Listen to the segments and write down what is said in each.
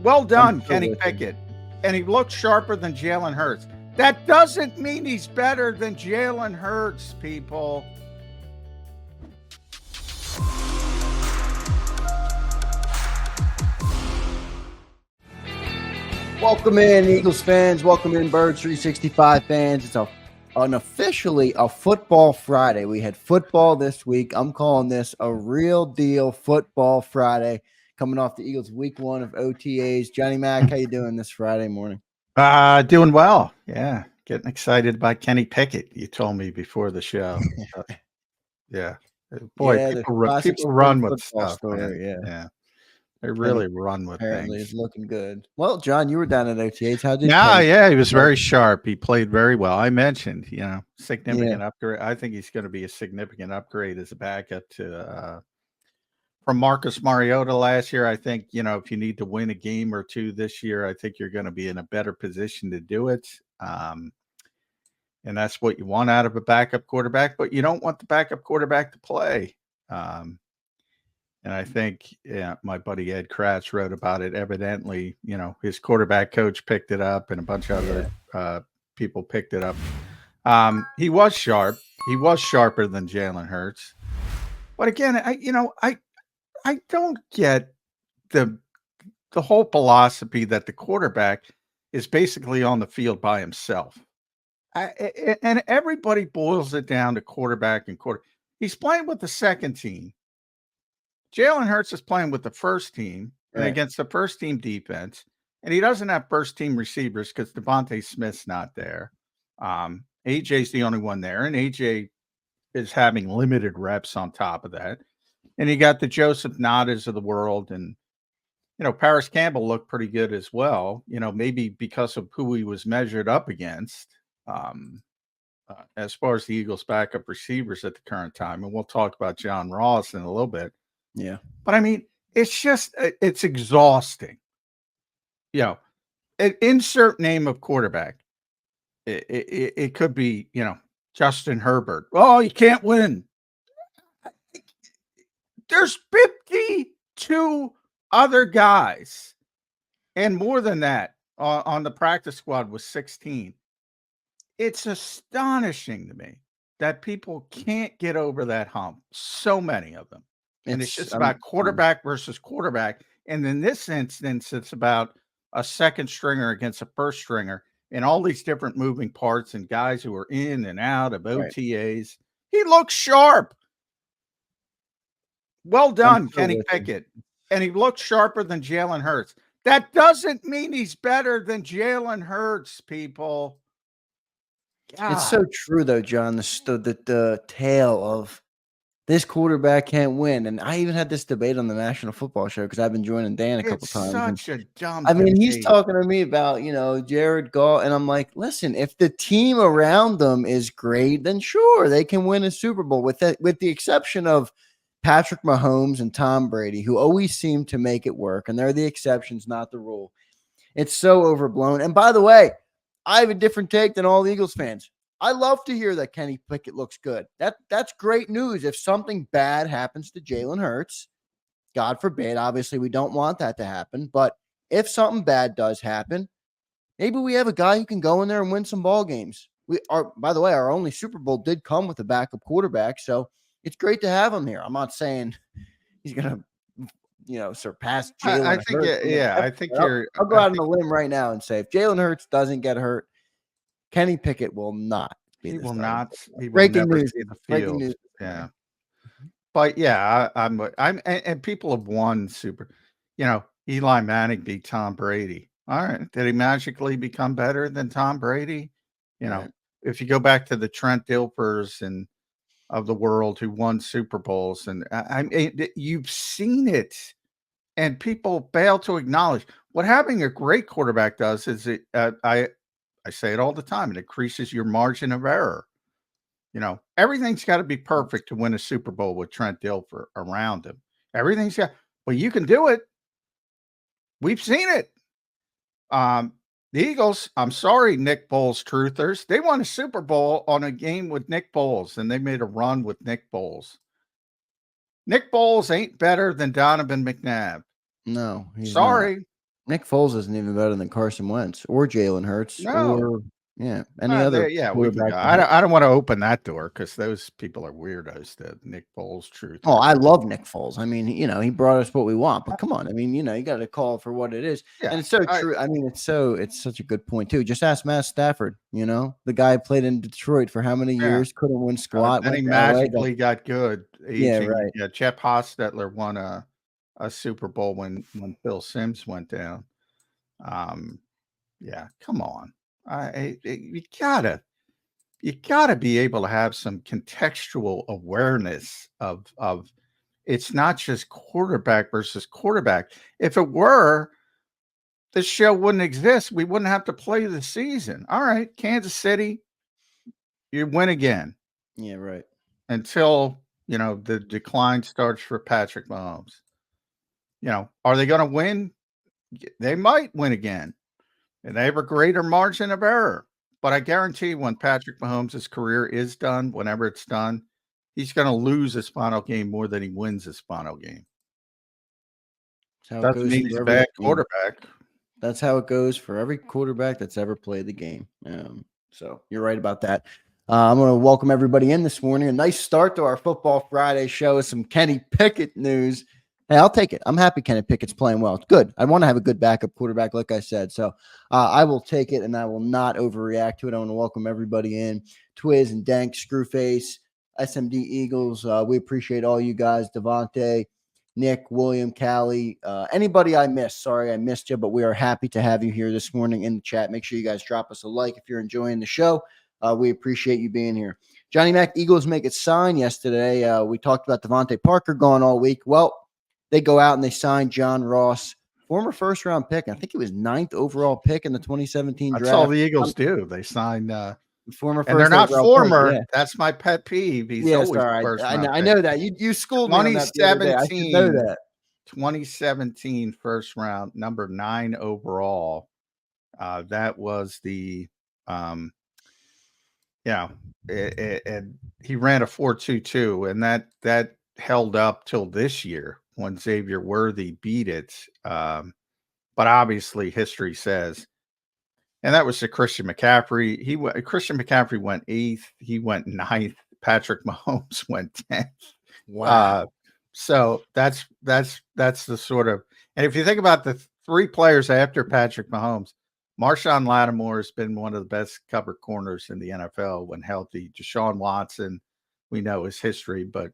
Well done, so Kenny with him. Pickett. And he looks sharper than Jalen Hurts. That doesn't mean he's better than Jalen Hurts, people. Welcome in, Eagles fans. Welcome in, Birds 365 fans. It's unofficially a football Friday. We had football this week. I'm calling this a real deal football Friday, coming off the Eagles' week 1 of OTAs. Johnny Mac, how you doing this Friday morning? Doing well. Yeah, getting excited by Kenny Pickett. You told me before the show. Yeah, boy, Yeah, people run with football stuff, story. man. Yeah, Yeah, they really run with apparently things. is looking good. Well, John, you were down at OTAs. How did Yeah, he was very sharp. He played very well. I mentioned, significant upgrade. I think he's going to be a significant upgrade as a backup to from Marcus Mariota last year. I think, if you need to win a game or two this year, I think you're going to be in a better position to do it. And that's what you want out of a backup quarterback, but you don't want the backup quarterback to play. And I think, my buddy Ed Kratz wrote about it. Evidently, his quarterback coach picked it up and a bunch of other people picked it up. He was sharp. He was sharper than Jalen Hurts. But again, I don't get the whole philosophy that the quarterback is basically on the field by himself. And everybody boils it down to quarterback and quarter. He's playing with the second team. Jalen Hurts is playing with the first team and against the first team defense. And he doesn't have first team receivers because Devontae Smith's not there. AJ's the only one there. And AJ is having limited reps on top of that. And you got the Joseph Nadas of the world. And, Paris Campbell looked pretty good as well, maybe because of who he was measured up against as far as the Eagles' backup receivers at the current time. And we'll talk about John Ross in a little bit. Yeah. But I mean, it's exhausting. Insert name of quarterback. It could be, Justin Herbert. Oh, you can't win. There's 52 other guys, and more than that on the practice squad was 16. It's astonishing to me that people can't get over that hump. So many of them. And it's just about quarterback versus quarterback. And in this instance, it's about a second stringer against a first stringer and all these different moving parts and guys who are in and out of OTAs. He looks sharp. Well done, Kenny Pickett. And he looks sharper than Jalen Hurts. That doesn't mean he's better than Jalen Hurts, people. God. It's so true, though, John, the tale of this quarterback can't win. And I even had this debate on the National Football Show because I've been joining Dan a couple times. Such a dumb debate. He's talking to me about, Jared Goff. And I'm like, listen, if the team around them is great, then sure, they can win a Super Bowl with the exception of Patrick Mahomes and Tom Brady, who always seem to make it work. And they're the exceptions, not the rule. It's so overblown. And by the way, I have a different take than all the Eagles fans. I love to hear that Kenny Pickett looks good. That's great news. If something bad happens to Jalen Hurts, God forbid, obviously we don't want that to happen. But if something bad does happen, maybe we have a guy who can go in there and win some ball games. By the way, our only Super Bowl did come with a backup quarterback, so it's great to have him here. I'm not saying he's going to, surpass Jalen Hurts. I'll go out on a limb right now and say if Jalen Hurts doesn't get hurt, Kenny Pickett will not be. He will not. He will Breaking never news. see the field. Breaking news. Yeah. But yeah, and people have won super. Eli Manning beat Tom Brady. All right, did he magically become better than Tom Brady? If you go back to the Trent Dilfers and of the world who won Super Bowls, and you've seen it, and people fail to acknowledge what having a great quarterback does. Is it? I say it all the time. It increases your margin of error. Everything's got to be perfect to win a Super Bowl with Trent Dilfer around him. Everything's got, well, you can do it. We've seen it. The Eagles, I'm sorry, Nick Foles truthers. They won a Super Bowl on a game with Nick Foles, and they made a run with Nick Foles. Nick Foles ain't better than Donovan McNabb. No, he's sorry. Not. Nick Foles isn't even better than Carson Wentz or Jalen Hurts No. or any other We can quarterback. go. I don't want to open that door because those people are weirdos. The Nick Foles truth. Oh, I love Nick Foles. I mean, he brought us what we want. But come on, I mean, you got to call for what it is, and it's so true. I mean, it's such a good point too. Just ask Matt Stafford. The guy played in Detroit for how many years? Couldn't win squat. Then he went to LA, magically got good. Yeah, Aging. right. Yeah, Jeff Hostetler won a Super Bowl when Phil Simms went down. Yeah, come on. You gotta be able to have some contextual awareness of it's not just quarterback versus quarterback. If it were, this show wouldn't exist. We wouldn't have to play the season. All right, Kansas City, you win again. Yeah, right. Until the decline starts for Patrick Mahomes. Are they going to win? They might win again, and they have a greater margin of error. But I guarantee when Patrick Mahomes' career is done, whenever it's done, he's going to lose his final game more than he wins his final game. Doesn't mean he's a bad quarterback. That's how it goes for every quarterback that's ever played the game. So you're right about that. I'm going to welcome everybody in this morning. A nice start to our Football Friday show with some Kenny Pickett news. Hey, I'll take it. I'm happy Kenny Pickett's playing well. It's good. I want to have a good backup quarterback, like I said. So I will take it, and I will not overreact to it. I want to welcome everybody in. Twiz and Dank, Screwface, SMD Eagles. We appreciate all you guys. Devontae, Nick, William, Callie, anybody I missed. Sorry I missed you, but we are happy to have you here this morning in the chat. Make sure you guys drop us a like if you're enjoying the show. We appreciate you being here. Johnny Mac, Eagles make it sign yesterday. We talked about Devontae Parker gone all week. Well, they go out and they sign John Ross, former first-round pick. I think he was 9th overall pick in the 2017 draft. That's all the Eagles do. They sign former first, and they're not former. Pick, yeah. That's my pet peeve. He's yes, always right. first. I know that. You schooled me on that the other day. I should know that. 2017 first round, number 9 overall. That was the and he ran a 4.22, and that held up till this year when Xavier Worthy beat it. But obviously history says, and that was to Christian McCaffrey. Christian McCaffrey went 8th. He went 9th. Patrick Mahomes went 10th. Wow. So that's the sort of, and if you think about the 3 players after Patrick Mahomes, Marshawn Lattimore has been one of the best cover corners in the NFL when healthy. Deshaun Watson, we know his history, but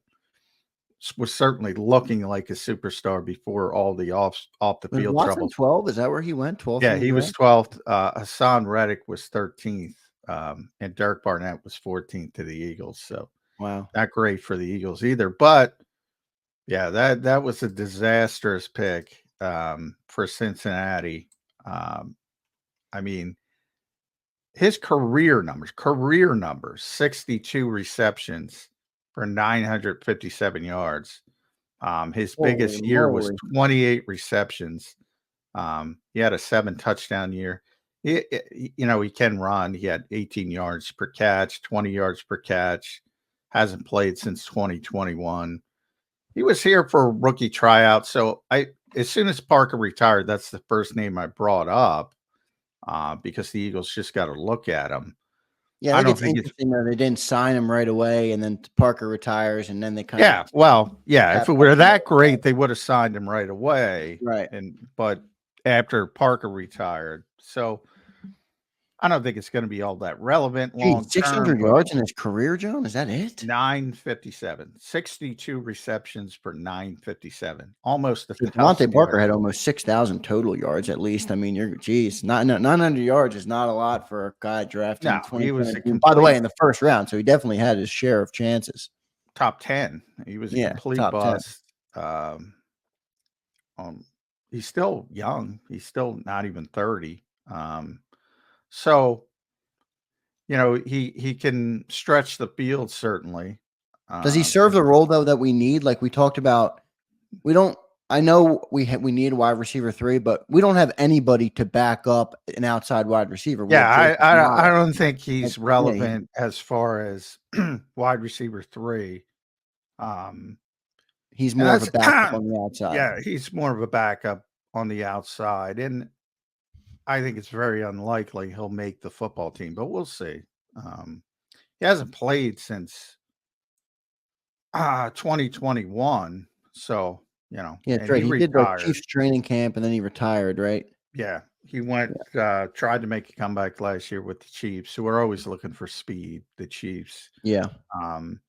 was certainly looking like a superstar before all the off the field trouble. 12? Is that where he went? 12th? Yeah, he was 12th. Hassan Reddick was 13th, and Derek Barnett was 14th to the Eagles. So wow, not great for the Eagles either. But yeah, that was a disastrous pick for Cincinnati. I mean, his career numbers, 62 receptions for 957 yards. His biggest year was 28 receptions. He had a 7 touchdown year. He can run. He had 18 yards per catch, 20 yards per catch. Hasn't played since 2021. He was here for a rookie tryout. So as soon as Parker retired, that's the first name I brought up because the Eagles just got to look at him. Yeah, I think it's interesting that they didn't sign him right away, and then Parker retires, and then they kind of if it were that great, they would have signed him right away, right? But after Parker retired, so I don't think it's going to be all that relevant long term. 600 yards in his career, John? Is that it? 957, 62 receptions for 957, almost a Devontae Parker had almost 6,000 total yards at least. I mean, 900 yards is not a lot for a guy drafted in 2017. By the way, in the first round, so he definitely had his share of chances. Top 10. He was a complete bust. He's still young. He's still not even 30. So, he can stretch the field, certainly. Does he serve the role, though, that we need? Like we talked about, I know we need a wide receiver 3, but we don't have anybody to back up an outside wide receiver. Yeah, I don't think he's relevant as far as wide receiver 3. He's more of a backup on the outside. Yeah, he's more of a backup on the outside, and I think it's very unlikely he'll make the football team, but we'll see. He hasn't played since 2021, so Yeah, that's and right. he He did the retired. Chiefs training camp and then he retired, right? Yeah, he went tried to make a comeback last year with the Chiefs, who are always looking for speed. The Chiefs, Yeah. um,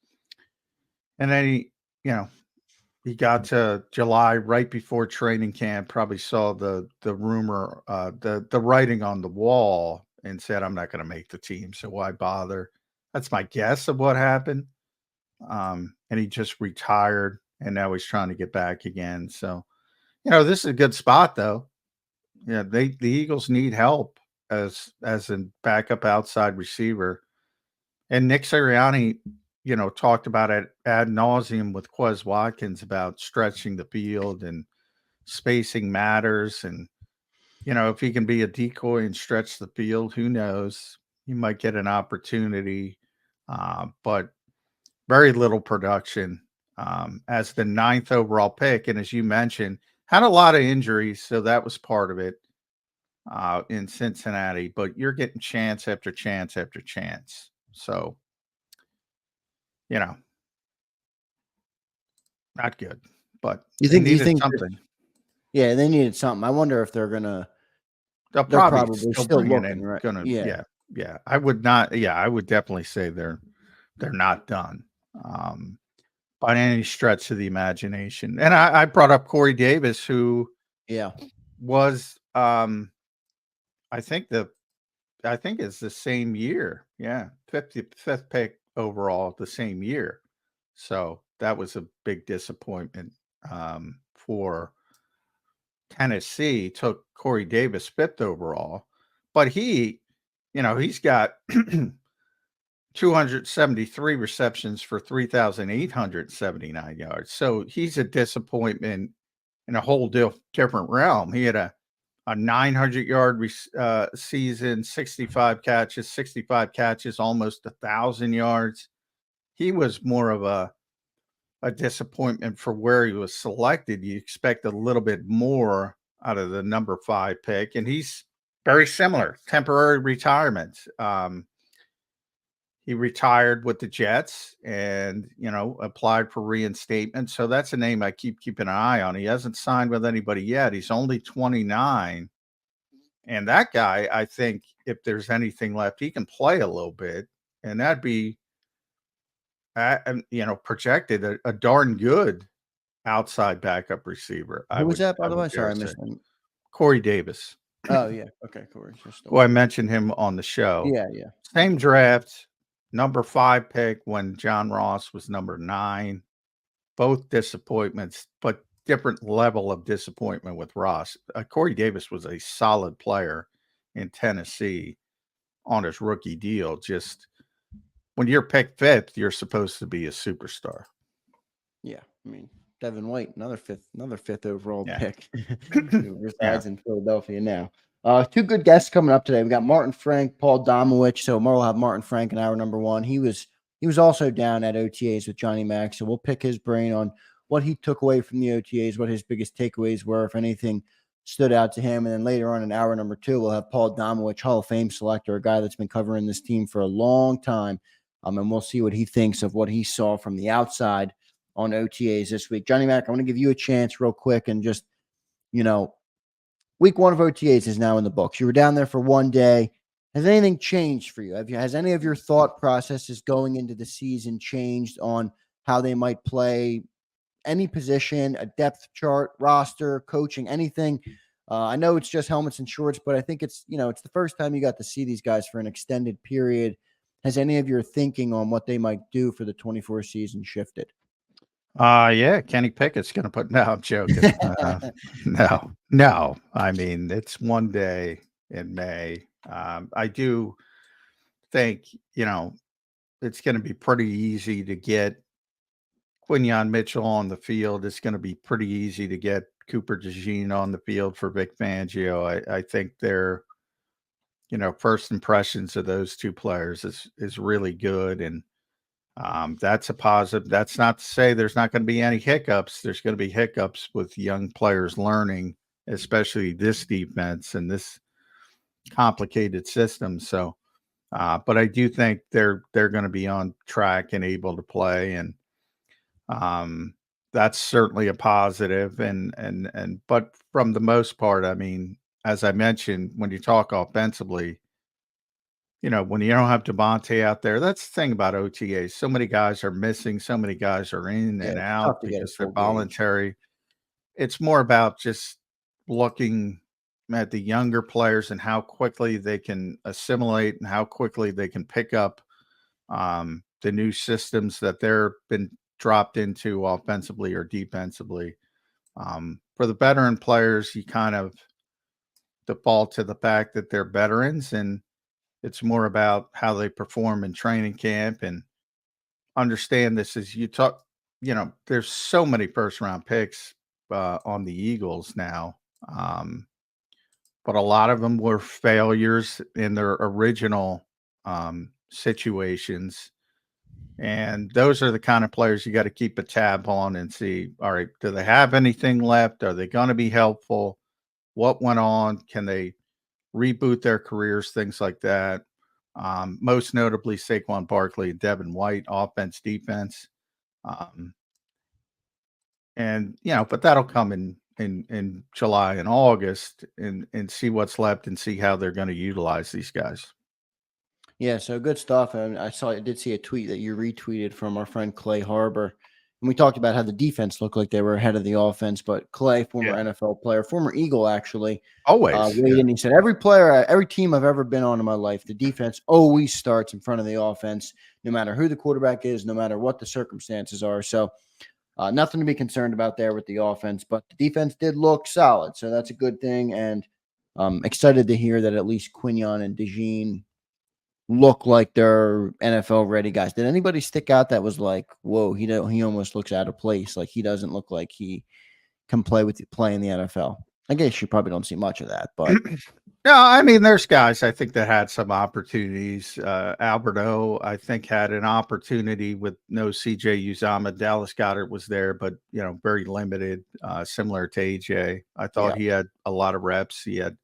and then you know, he got to July right before training camp, probably saw the rumor, the writing on the wall and said, "I'm not gonna make the team, so why bother?" That's my guess of what happened. And he just retired, and now he's trying to get back again. So, this is a good spot though. Yeah, the Eagles need help as a backup outside receiver. And Nick Sirianni, talked about it ad nauseum with Quez Watkins about stretching the field and spacing matters. And, if he can be a decoy and stretch the field, who knows? He might get an opportunity, but very little production as the 9th overall pick. And as you mentioned, had a lot of injuries, so that was part of it in Cincinnati. But you're getting chance after chance after chance. So, not good, but You they think you needed think that, something. yeah, they needed something. I wonder if They'll they're probably probably still still bring it looking, in. right? Gonna, Yeah. yeah. I would not. Yeah, I would definitely say they're not done by any stretch of the imagination. And I brought up Corey Davis, who Yeah. was I think it's the same year. Yeah, 55th pick overall the same year. So that was a big disappointment for Tennessee. Took Corey Davis 5th overall, but he's got 273 receptions for 3,879 yards. So he's a disappointment in a whole different realm. He had a 900-yard season, 65 catches, almost 1,000 yards. He was more of a disappointment for where he was selected. You expect a little bit more out of the number 5 pick, and he's very similar, temporary retirement. He retired with the Jets and, applied for reinstatement. So that's a name I keep an eye on. He hasn't signed with anybody yet. He's only 29. And that guy, I think if there's anything left, he can play a little bit. And that'd be, projected a darn good outside backup receiver. Who was that, by I the would way? dare Sorry, I say. missed him. Corey Davis. Oh, yeah. Okay, Corey. Well, I mentioned him on the show. Yeah, yeah. Same draft, number 5 pick when John Ross was number 9. Both disappointments, but different level of disappointment with Ross. Corey Davis was a solid player in Tennessee on his rookie deal. Just when you're picked 5th, you're supposed to be a superstar. Yeah, I mean, Devin White, another fifth overall Yeah. pick, who resides in Philadelphia now. 2 good guests coming up today. We got Martin Frank, Paul Domowitch. So tomorrow we'll have Martin Frank in hour number 1. He was also down at OTAs with Johnny Mack, so we'll pick his brain on what he took away from the OTAs, what his biggest takeaways were, if anything stood out to him. And then later on in hour number 2, we'll have Paul Domowitch, Hall of Fame selector, a guy that's been covering this team for a long time, and we'll see what he thinks of what he saw from the outside on OTAs this week. Johnny Mack, I want to give you a chance real quick and just, week 1 of OTAs is now in the books. You were down there for 1 day. Has anything changed for you? Has any of your thought processes going into the season changed on how they might play any position, a depth chart, roster, coaching, anything? I know it's just helmets and shorts, but I think it's the first time you got to see these guys for an extended period. Has any of your thinking on what they might do for the 24 season shifted? Yeah, Kenny Pickett's going to put. No, I'm joking. No. I mean, it's 1 day in May. I do think it's going to be pretty easy to get Quinyon Mitchell on the field. It's going to be pretty easy to get Cooper DeJean on the field for Vic Fangio. I think their first impressions of those 2 players is really good, and that's a positive. That's not to say there's not going to be any hiccups. There's going to be hiccups with young players learning especially this defense and this complicated system. So, but I do think they're going to be on track and able to play, and that's certainly a positive. But from the most part, I mean, as I mentioned, when you talk offensively, when you don't have Devontae out there, that's the thing about OTAs. So many guys are missing, so many guys are in Yeah, and it's out tough to get a because they're full gauge. voluntary. It's more about just looking at the younger players and how quickly they can assimilate and how quickly they can pick up the new systems that they're been dropped into offensively or defensively. For the veteran players, you kind of default to the fact that they're veterans, and it's more about how they perform in training camp. And understand this as you talk, there's so many first round picks on the Eagles now. But a lot of them were failures in their original situations. And those are the kind of players you got to keep a tab on and see, all right, do they have anything left? Are they going to be helpful? What went on? Can they reboot their careers? Things like that. Most notably Saquon Barkley and Devin White, offense, defense. But that'll come in July and August and see what's left and see how they're going to utilize these guys. Yeah, so good stuff. And I did see a tweet that you retweeted from our friend Clay Harbor. And we talked about how the defense looked like they were ahead of the offense. But Clay, former NFL player, former Eagle, actually, always. And he said, every team I've ever been on in my life, the defense always starts in front of the offense, no matter who the quarterback is, no matter what the circumstances are. So nothing to be concerned about there with the offense. But the defense did look solid. So that's a good thing. And I'm excited to hear that at least Quinion and DeJean look like they're NFL ready guys. Did anybody stick out that was like, whoa, he almost looks out of place, like he doesn't look like he can play in the NFL? I guess you probably don't see much of that, but no, I mean, there's guys I think that had some opportunities. Alberto, I think, had an opportunity with no CJ Uzama. Dallas Goedert was there, but very limited, similar to AJ. I thought he had a lot of reps. He had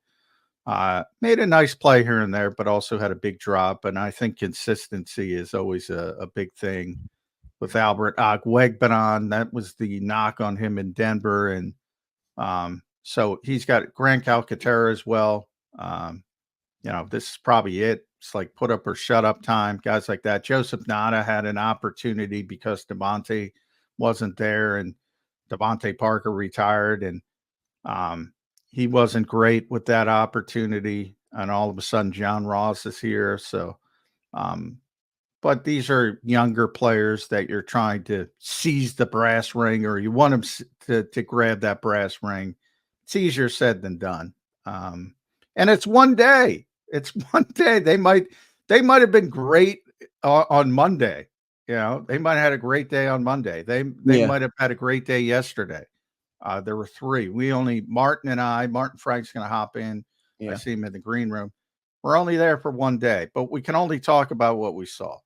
made a nice play here and there, but also had a big drop. And I think consistency is always a big thing with Albert Agwegbanon. That was the knock on him in Denver. And so he's got Grant Calcaterra as well. This is probably it. It's like put up or shut up time, guys like that. Joseph Nada had an opportunity because Devontae wasn't there and Devontae Parker retired. And he wasn't great with that opportunity, and all of a sudden John Ross is here. So, but these are younger players that you're trying to seize the brass ring, or you want them to grab that brass ring. It's easier said than done. And it's one day. It's one day. They might have been great on Monday. They might have had a great day on Monday. They might have had a great day yesterday. There were three. Martin Frank's going to hop in. I see him in the green room. We're only there for one day, but we can only talk about what we saw.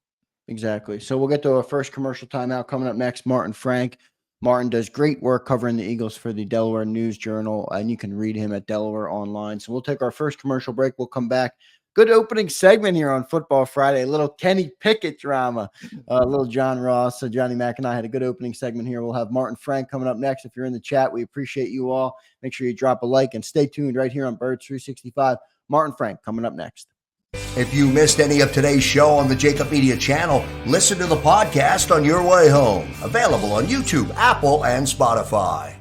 Exactly. So we'll get to our first commercial timeout coming up next. Martin Frank. Martin does great work covering the Eagles for the Delaware News Journal, and you can read him at Delaware Online. So we'll take our first commercial break. We'll come back. Good opening segment here on Football Friday. A little Kenny Pickett drama, a little John Ross. So Johnny Mack and I had a good opening segment here. We'll have Martin Frank coming up next. If you're in the chat, we appreciate you all. Make sure you drop a like and stay tuned right here on Birds 365. Martin Frank coming up next. If you missed any of today's show on the JAKIB Media channel, listen to the podcast on your way home. Available on YouTube, Apple, and Spotify.